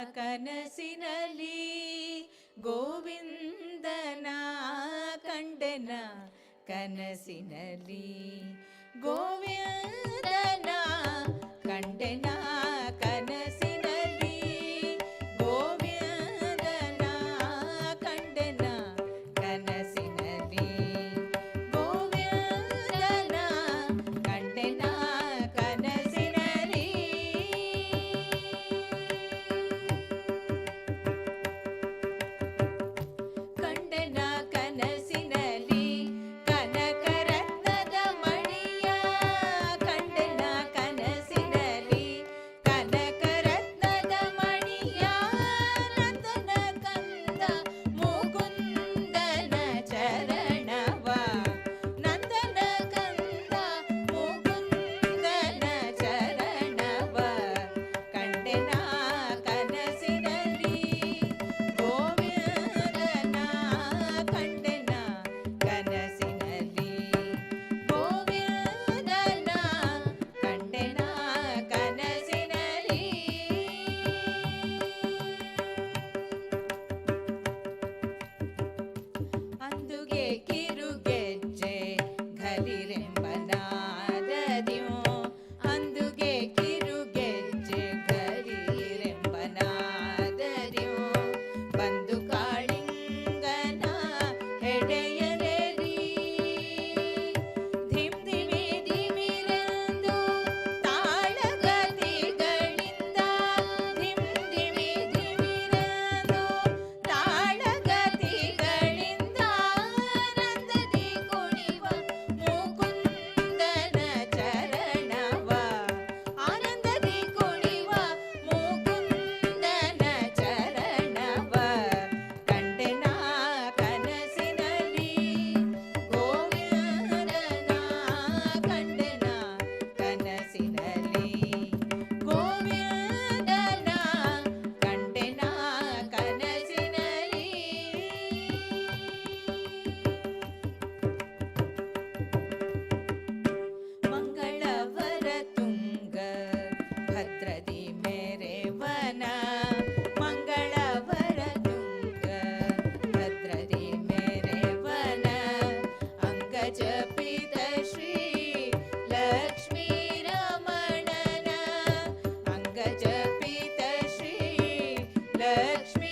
ಕನಸಿನಲ್ಲಿ ಗೋವಿಂದನ ಕಂಡೆನ ಕನಸಿನಲ್ಲಿ ಗೋವಿಂದನ ಕಂಡೆನ ಕನಸಿನಲ್ಲಿ ಗೋವಿಂದನ ಕಂಡೆನ ಕನಸಿನಲ್ಲಿ ಗೋವಿಂದನ ಕಂಡೆನ ಕನಸಿನಲ್ಲಿ ಕಂಡೆನ ಕನಸಿನಲ್ಲಿ ಕನಕರತ್ನದ ಮಣಿಯ ಕಂಡೆನ ಕನಸಿನಲ್ಲಿ ಕನಕರತ್ನದ ಮಣಿಯ ನಂದನ ಕಂದ ಮುಕುಂದನ ಚರಣವ ನಂದನ ಕಂದ ಮುಕುಂದನ ಚರಣವ ಕಂಡೆನ ಕನಸಿನಲ್ಲಿ ಗೋವಿಂದನ ಕಂಡೆನ ಕನಸಿನಲ್ಲಿ ಗೋವಿಂದನ ಕಂಡೆನ ಕನಸಿನಲ್ಲಿ ಅಂದುಗೆ ಕಿರುಗೆಜ್ಜೆ ಘಲಿರೆಂಬನಾದದ್ಯೋ ಅಂದುಗೆ ಕಿರುಗೆಜ್ಜೆ ಘಲಿರೆಂಬನಾದದ್ಯೋ ಬಂದು ಕಾಳಿಂಗನ ಹೆಡೆಯಲೇರಿ ಧಿಮ್ ಧಿಮಿ ಧಿಮಿರೆಂದು ತಾಳಗತಿಗಳಿಂದ ಧಿಮ್ ಧಿಮಿ ಧಿಮಿರೆಂದು ತಾಳಗತಿಗಳಿಂದ ಆನಂದದಿ ಕುಣಿವ ಮುಕುಂದನ ಚರಣವ ಆನಂದದಿ ಕುಣಿವ ಮುಕುಂದನ ಚರಣವ ಕಂಡೆನ ಕನಸಿನಲ್ಲಿ ಗೋವಿಂದನ ಕಂಡೆನ ಕನಸಿನಲ್ಲಿ ಗೋವಿಂದನ ಕಂಡೆನ ಕನಸಿನಲ್ಲಿ ಮಂಗಳವರ ತುಂಗ ಭದ್ರದಿ ಮೇರೆವನ ಮಂಗಳವರ ತುಂಗ ಭದ್ರದಿ ಮೇರೆವನ ಅಂಗಜಪಿತ ಶ್ರೀ ಲಕ್ಷ್ಮೀ ರಮಣನ ಅಂಗಜಪಿತ ಶ್ರೀ ಲಕ್ಷ್ಮೀ